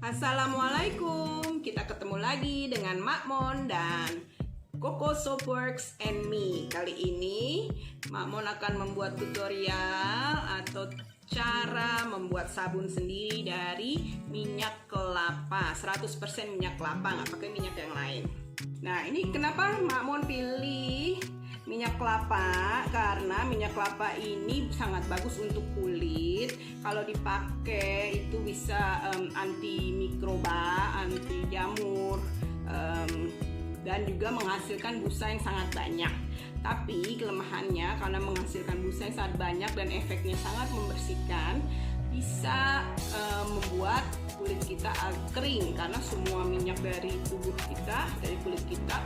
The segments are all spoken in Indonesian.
Assalamualaikum, kita ketemu lagi dengan Makmon dan Coco Soapworks and Me. Kali ini Makmon akan membuat tutorial atau cara membuat sabun sendiri dari minyak kelapa, 100% minyak kelapa, nggak pakai minyak yang lain. Nah, ini kenapa Makmon pilih minyak kelapa? Karena minyak kelapa ini sangat bagus untuk kulit. Kalau dipakai itu bisa anti mikroba, anti jamur, dan juga menghasilkan busa yang sangat banyak. Tapi kelemahannya karena menghasilkan busa yang sangat banyak dan efeknya sangat membersihkan, bisa membuat kulit kita kering karena semua minyak dari tubuh kita, dari kulit kita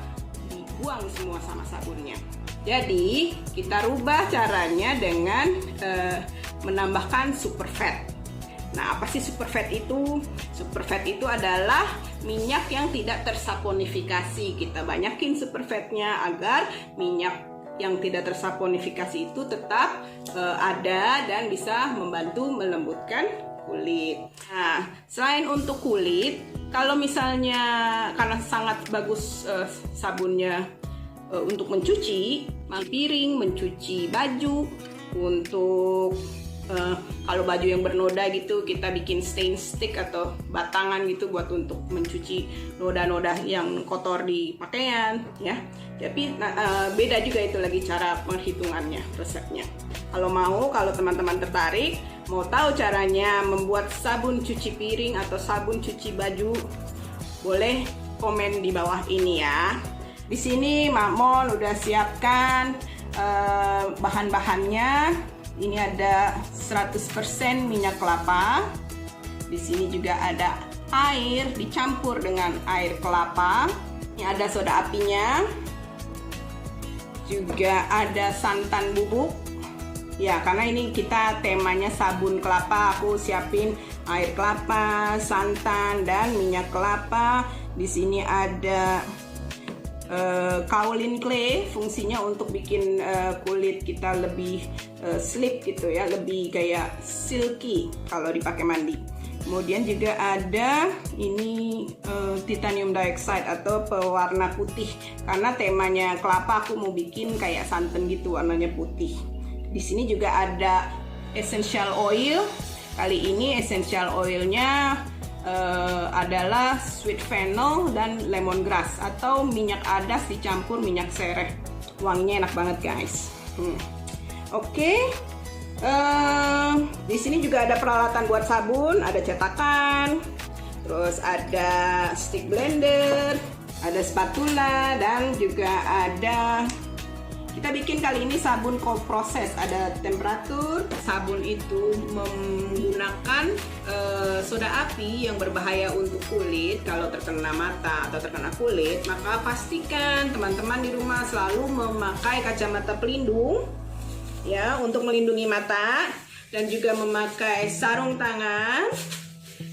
dibuang semua sama sabunnya. Jadi kita rubah caranya dengan menambahkan super fat. Nah, apa sih super fat itu? Super fat itu adalah minyak yang tidak tersaponifikasi. Kita banyakin super fatnya agar minyak yang tidak tersaponifikasi itu tetap ada dan bisa membantu melembutkan kulit. Nah, selain untuk kulit, kalau misalnya karena sangat bagus sabunnya untuk mencuci piring, mencuci baju, untuk kalau baju yang bernoda gitu kita bikin stain stick atau batangan gitu buat untuk mencuci noda-noda yang kotor di pakaian ya. Tapi beda juga itu lagi cara perhitungannya, resepnya. Kalau teman-teman tertarik mau tahu caranya membuat sabun cuci piring atau sabun cuci baju, boleh komen di bawah ini ya. Di sini Makmon udah siapkan bahan-bahannya. Ini ada 100% minyak kelapa. Di sini juga ada air dicampur dengan air kelapa. Ini ada soda apinya. Juga ada santan bubuk. Ya, karena ini kita temanya sabun kelapa, aku siapin air kelapa, santan, dan minyak kelapa. Di sini ada kaolin clay, fungsinya untuk bikin kulit kita lebih slip gitu ya, lebih kayak silky kalau dipakai mandi. Kemudian juga ada ini titanium dioxide atau pewarna putih, karena temanya kelapa aku mau bikin kayak santan gitu, warnanya putih. Di sini juga ada essential oil. Kali ini essential oilnya adalah sweet fennel dan lemongrass atau minyak adas dicampur minyak sereh. Wanginya enak banget guys. Oke. Di sini juga ada peralatan buat sabun, ada cetakan, terus ada stick blender, ada spatula, dan juga ada kita bikin kali ini sabun cold process. Ada temperatur sabun itu menggunakan soda api yang berbahaya untuk kulit. Kalau terkena mata atau terkena kulit, maka pastikan teman-teman di rumah selalu memakai kacamata pelindung ya, untuk melindungi mata, dan juga memakai sarung tangan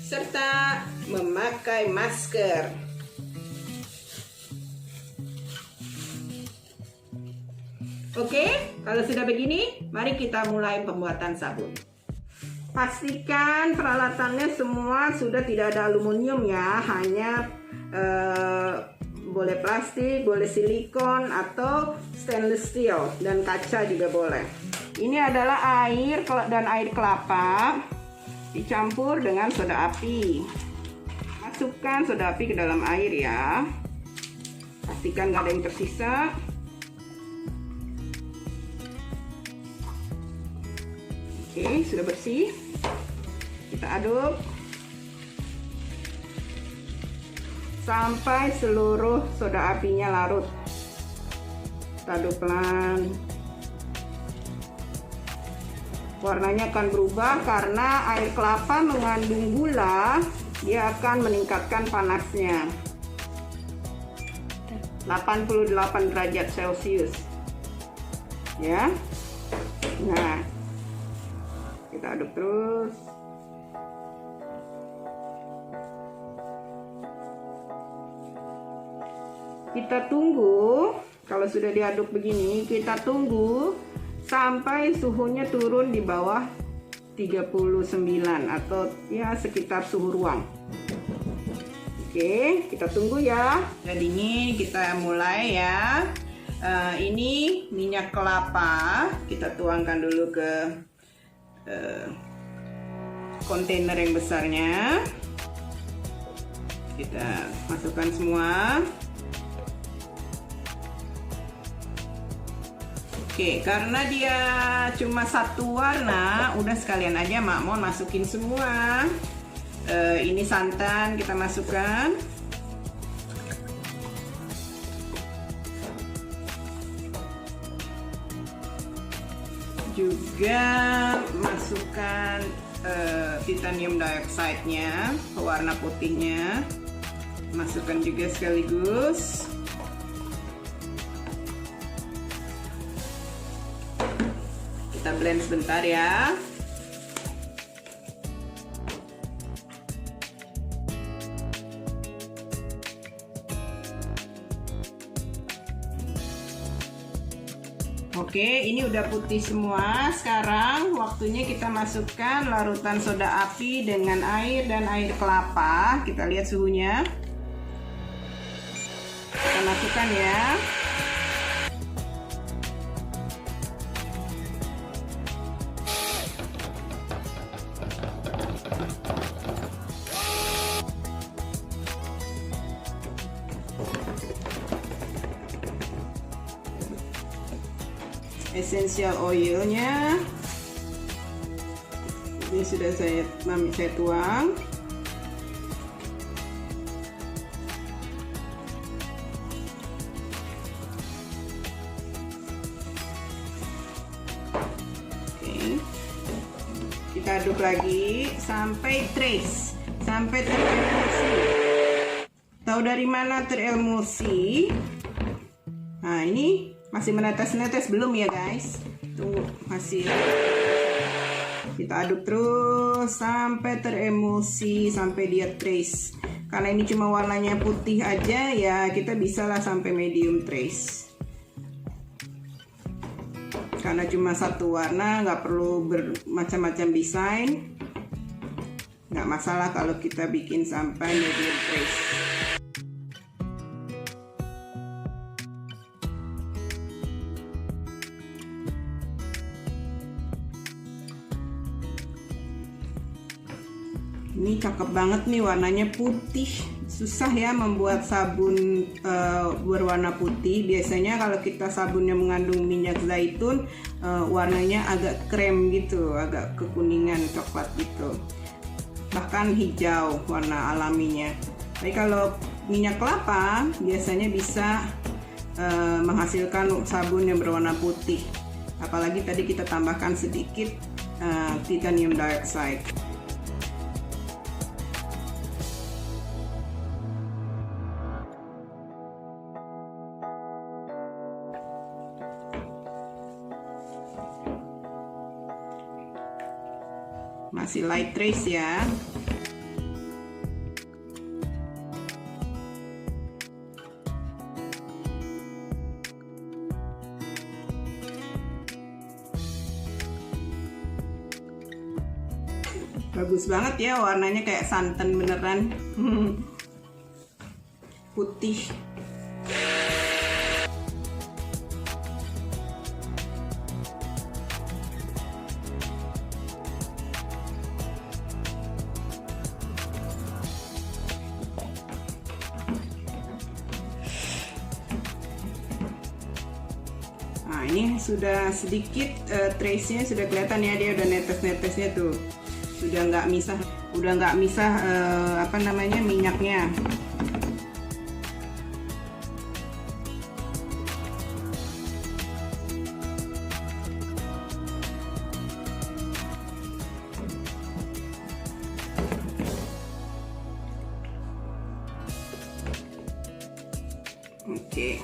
serta memakai masker. Oke, kalau sudah begini, mari kita mulai pembuatan sabun. Pastikan peralatannya semua sudah tidak ada aluminium ya, hanya boleh plastik, boleh silikon atau stainless steel, dan kaca juga boleh. Ini adalah air dan air kelapa dicampur dengan soda api. Masukkan soda api ke dalam air ya. Pastikan nggak ada yang tersisa. Oke, sudah bersih. Kita aduk sampai seluruh soda apinya larut. Kita aduk pelan. Warnanya akan berubah karena air kelapa mengandung gula, dia akan meningkatkan panasnya. 88 derajat Celcius. Ya. Nah, kita aduk terus. Kita tunggu, kalau sudah diaduk begini, kita tunggu sampai suhunya turun di bawah 39 atau ya sekitar suhu ruang. Oke, kita tunggu ya. Jadi ini kita mulai ya. Ini minyak kelapa, kita tuangkan dulu ke kontainer yang besarnya. Kita masukkan semua. Oke, karena dia cuma satu warna, udah sekalian aja Makmon masukin semua. Ini santan kita masukkan. Juga masukkan titanium dioxide-nya, pewarna putihnya. Masukkan juga sekaligus. Kita blend sebentar ya. Oke, ini udah putih semua. Sekarang waktunya kita masukkan larutan soda api dengan air dan air kelapa. Kita lihat suhunya. Kita masukkan ya. Essential oilnya ini sudah saya tuang. Oke, kita aduk lagi sampai trace, sampai teremulsi. Tahu dari mana teremulsi? Nah, ini masih menetes-netes belum ya guys? Tunggu, masih. Kita aduk terus sampai teremulsi, sampai dia trace. Karena ini cuma warnanya putih aja ya, kita bisa lah sampai medium trace. Karena cuma satu warna, nggak perlu bermacam-macam desain. Nggak masalah kalau kita bikin sampai medium trace. Ini cakep banget nih, warnanya putih. Susah ya membuat sabun berwarna putih. Biasanya kalau kita sabunnya mengandung minyak zaitun, warnanya agak krem gitu, agak kekuningan coklat gitu. Bahkan hijau warna alaminya. Tapi kalau minyak kelapa biasanya bisa menghasilkan sabun yang berwarna putih. Apalagi tadi kita tambahkan sedikit titanium dioxide. Masih light trace ya. Bagus banget ya, warnanya kayak santan beneran. Putih. Nah, ini sudah sedikit trace-nya sudah kelihatan ya, dia udah netes-netesnya tuh. Sudah nggak misah apa namanya, minyaknya. Oke.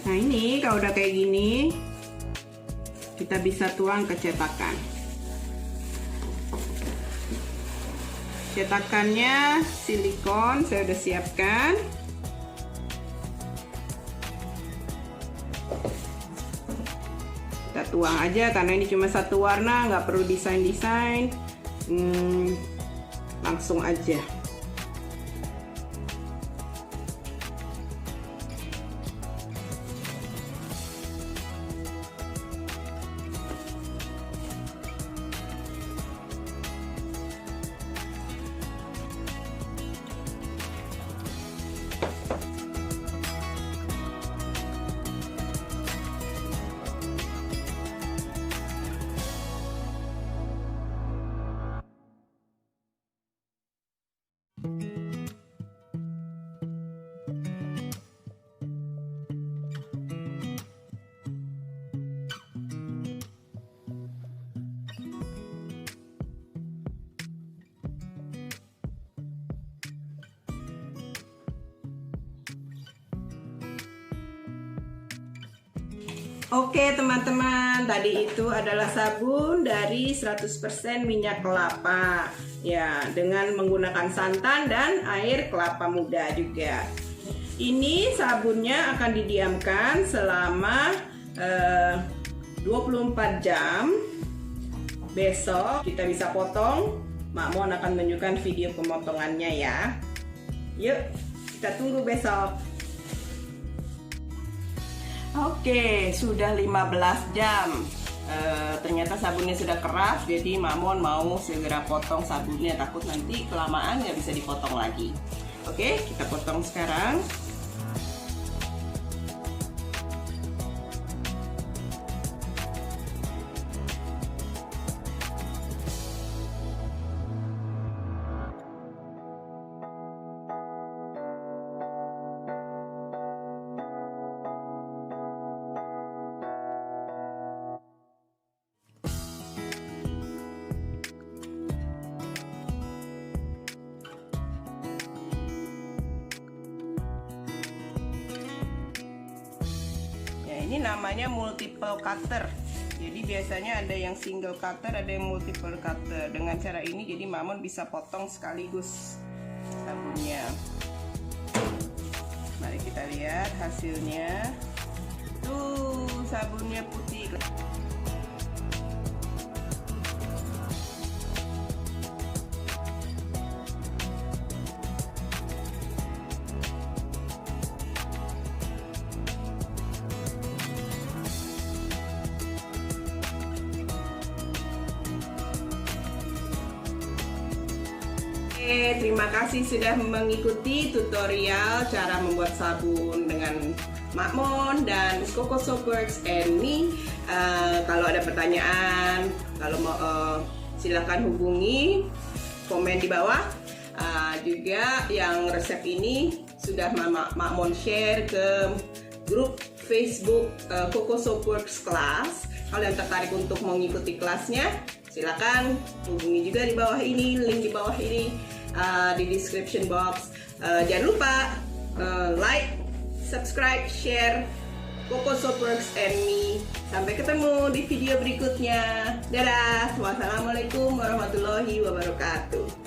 Nah, ini kalau udah kayak gini, kita bisa tuang ke cetakan. Cetakannya silikon saya udah siapkan. tuang aja karena ini cuma satu warna, nggak perlu desain-desain. Langsung aja. Oke teman-teman, tadi itu adalah sabun dari 100% minyak kelapa ya, dengan menggunakan santan dan air kelapa muda juga. Ini sabunnya akan didiamkan selama 24 jam. Besok kita bisa potong. Mak Mon akan menunjukkan video pemotongannya ya. Yuk, kita tunggu besok. Oke, sudah 15 jam. Ternyata sabunnya sudah keras, jadi Mak Mon mau segera potong sabunnya, takut nanti kelamaan nggak bisa dipotong lagi. Oke, kita potong sekarang. Ini namanya multiple cutter. Jadi biasanya ada yang single cutter, ada yang multiple cutter. Dengan cara ini jadi Mak Mon bisa potong sekaligus sabunnya. Mari kita lihat hasilnya. Tuh, sabunnya putih. Terima kasih sudah mengikuti tutorial cara membuat sabun dengan Mak Mon dan Coco Soapworks and me. Kalau ada pertanyaan, kalau mau silahkan hubungi, komen di bawah. Juga yang resep ini sudah Mak Mon share ke grup Facebook Coco Soapworks Class. Kalau yang tertarik untuk mengikuti kelasnya, silakan hubungi juga di bawah ini, link di bawah ini. Di description box. Jangan lupa like, subscribe, share Coco Soapworks and me. Sampai ketemu di video berikutnya. Dadah. Wassalamualaikum warahmatullahi wabarakatuh.